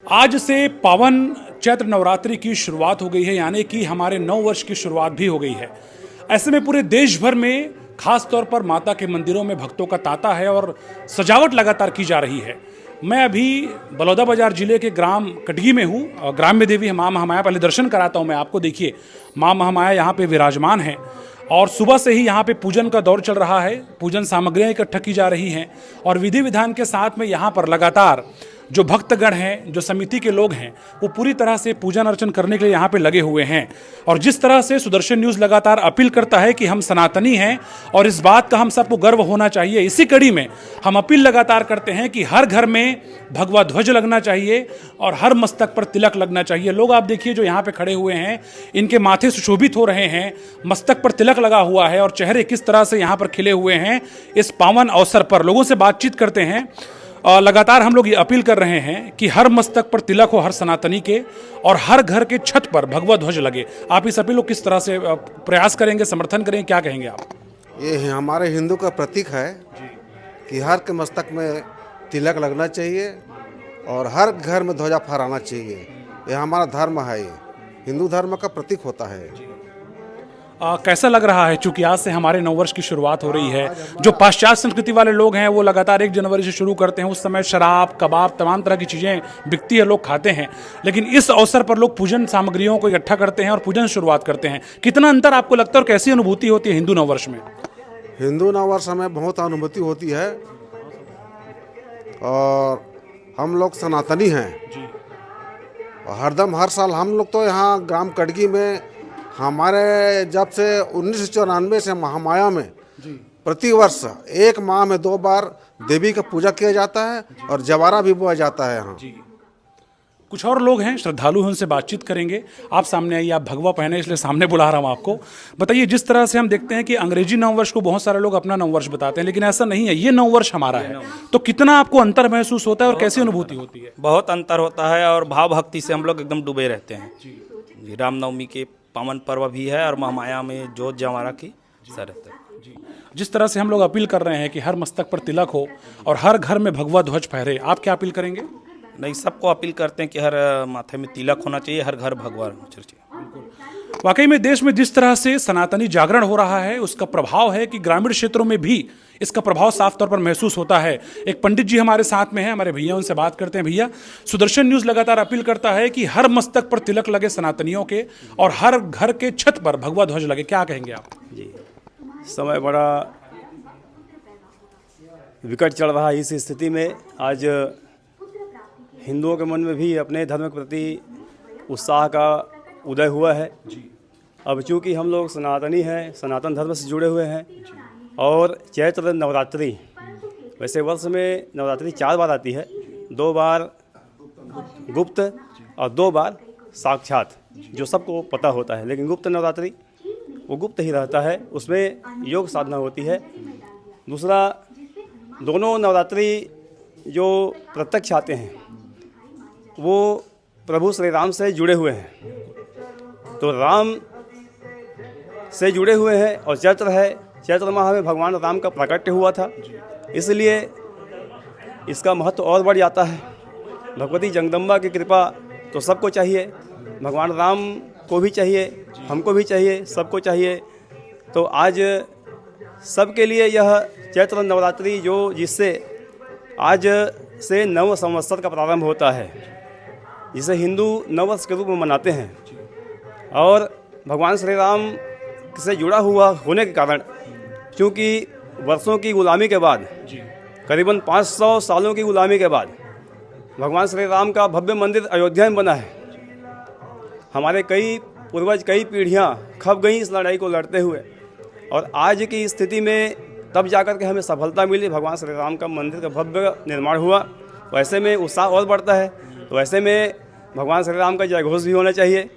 आज से पावन चैत्र नवरात्रि की शुरुआत हो गई है, यानी कि हमारे नव वर्ष की शुरुआत भी हो गई है। ऐसे में पूरे देश भर में खास तौर पर माता के मंदिरों में भक्तों का तांता है और सजावट लगातार की जा रही है। मैं अभी बलौदाबाजार जिले के ग्राम कटगी में हूँ और ग्राम्य देवी माँ महामाया, पहले दर्शन कराता हूँ मैं आपको। देखिए, माँ महामाया यहाँ पे विराजमान है और सुबह से ही यहाँ पे पूजन का दौर चल रहा है। पूजन सामग्रियाँ इकट्ठा की जा रही हैं और विधि विधान के साथ में यहाँ पर लगातार जो भक्तगण हैं, जो समिति के लोग हैं, वो पूरी तरह से पूजन अर्चन करने के लिए यहाँ पे लगे हुए हैं। और जिस तरह से सुदर्शन न्यूज़ लगातार अपील करता है कि हम सनातनी हैं और इस बात का हम सबको गर्व होना चाहिए, इसी कड़ी में हम अपील लगातार करते हैं कि हर घर में भगवा ध्वज लगना चाहिए और हर मस्तक पर तिलक लगना चाहिए। लोग आप देखिए जो यहाँ पे खड़े हुए हैं, इनके माथे सुशोभित हो रहे हैं, मस्तक पर तिलक लगा हुआ है और चेहरे किस तरह से यहाँ पर खिले हुए हैं। इस पावन अवसर पर लोगों से बातचीत करते हैं और लगातार हम लोग ये अपील कर रहे हैं कि हर मस्तक पर तिलक हो हर सनातनी के और हर घर के छत पर भगवा ध्वज लगे। आप इस अपील को किस तरह से प्रयास करेंगे, समर्थन करेंगे, क्या कहेंगे आप? ये हमारे हिंदू का प्रतीक है कि हर के मस्तक में तिलक लगना चाहिए और हर घर में ध्वजा फहराना चाहिए। ये हमारा धर्म है, ये हिंदू धर्म का प्रतीक होता है। कैसा लग रहा है, चूंकि आज से हमारे नववर्ष की शुरुआत हो रही है। जो पाश्चात्य संस्कृति वाले लोग हैं वो लगातार 1 जनवरी से शुरू करते हैं, उस समय शराब, कबाब, तमाम तरह की चीज़ें बिकती है, लोग खाते हैं। लेकिन इस अवसर पर लोग पूजन सामग्रियों को इकट्ठा करते हैं और पूजन शुरुआत करते हैं। कितना अंतर आपको लगता है और कैसी अनुभूति होती है हिंदू नववर्ष में? हिंदू नववर्ष में बहुत अनुभूति होती है और हम लोग सनातनी हैं और हरदम हर साल हम लोग तो यहाँ ग्राम कटगी में हमारे जब से 1994 से महामाया में प्रति वर्ष 1 माह में 2 बार देवी का पूजा किया जाता है और जवारा भी बोया जाता है यहाँ। कुछ और लोग हैं, श्रद्धालु हैं, उनसे बातचीत करेंगे। आप सामने आइए, आप भगवा पहने इसलिए सामने बुला रहा हूँ आपको। बताइए, जिस तरह से हम देखते हैं कि अंग्रेजी नववर्ष को बहुत सारे लोग अपना नववर्ष बताते हैं, लेकिन ऐसा नहीं है, ये नववर्ष हमारा है। तो कितना आपको अंतर महसूस होता है और कैसी अनुभूति होती है? बहुत अंतर होता है और भाव भक्ति से हम लोग एकदम डूबे रहते हैं। रामनवमी के पावन पर्व भी है और महामाया में जोत जवारा की सर है। जिस तरह से हम लोग अपील कर रहे हैं कि हर मस्तक पर तिलक हो और हर घर में भगवा ध्वज फहरे, आप क्या अपील करेंगे? नहीं, सबको अपील करते हैं कि हर माथे में तिलक होना चाहिए, हर घर भगवा होना चाहिए। वाकई में देश में जिस तरह से सनातनी जागरण हो रहा है, उसका प्रभाव है कि ग्रामीण क्षेत्रों में भी इसका प्रभाव साफ तौर पर महसूस होता है। एक पंडित जी हमारे साथ में हैं, हमारे भैया, उनसे बात करते हैं। भैया, सुदर्शन न्यूज़ लगातार अपील करता है कि हर मस्तक पर तिलक लगे सनातनियों के और हर घर के छत पर भगवा ध्वज लगे, क्या कहेंगे आप? जी, समय बड़ा विकट चल रहा है। इस स्थिति में आज हिंदुओं के मन में भी अपने धर्म के प्रति उत्साह का उदय हुआ है। अब चूँकि हम लोग सनातनी हैं, सनातन धर्म से जुड़े हुए हैं और चैत्र नवरात्रि, वैसे वर्ष में नवरात्रि 4 बार आती है, 2 बार गुप्त और 2 बार साक्षात, जो सबको पता होता है। लेकिन गुप्त नवरात्रि वो गुप्त ही रहता है, उसमें योग साधना होती है। दूसरा, दोनों नवरात्रि जो प्रत्यक्ष आते हैं वो प्रभु श्री राम से जुड़े हुए हैं, तो राम से जुड़े हुए हैं और चैत्र है, चैत्र माह में भगवान राम का प्राकट्य हुआ था, इसलिए इसका महत्व और बढ़ जाता है। भगवती जगदम्बा की कृपा तो सबको चाहिए, भगवान राम को भी चाहिए, हमको भी चाहिए, सबको चाहिए। तो आज सबके लिए यह चैत्र नवरात्रि जो जिससे आज से नव संवत्सर का प्रारंभ होता है, जिसे हिंदू नववर्ष के रूप में मनाते हैं और भगवान श्री राम से जुड़ा हुआ होने के कारण, क्योंकि वर्षों की गुलामी के बाद, करीबन 500 सालों की गुलामी के बाद भगवान श्री राम का भव्य मंदिर अयोध्या में बना है। हमारे कई पूर्वज, कई पीढ़ियां खप गई इस लड़ाई को लड़ते हुए और आज की स्थिति में तब जाकर के हमें सफलता मिली, भगवान श्री राम का मंदिर का भव्य निर्माण हुआ। वैसे में उत्साह और बढ़ता है, तो ऐसे में भगवान श्री राम का जय घोष भी होना चाहिए।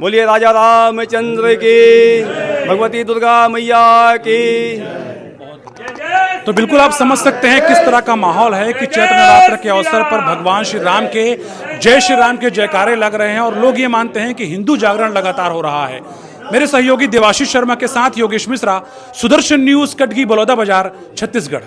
बोलिए राजा रामचंद्र की, भगवती दुर्गा मैया की। तो बिल्कुल आप समझ सकते हैं किस तरह का माहौल है कि चैत्र नवरात्र के अवसर पर भगवान श्री राम के, जय श्री राम के जयकारे लग रहे हैं और लोग ये मानते हैं कि हिंदू जागरण लगातार हो रहा है। मेरे सहयोगी देवाशीष शर्मा के साथ योगेश मिश्रा, सुदर्शन न्यूज़, कटगी, बलौदाबाजार, छत्तीसगढ़।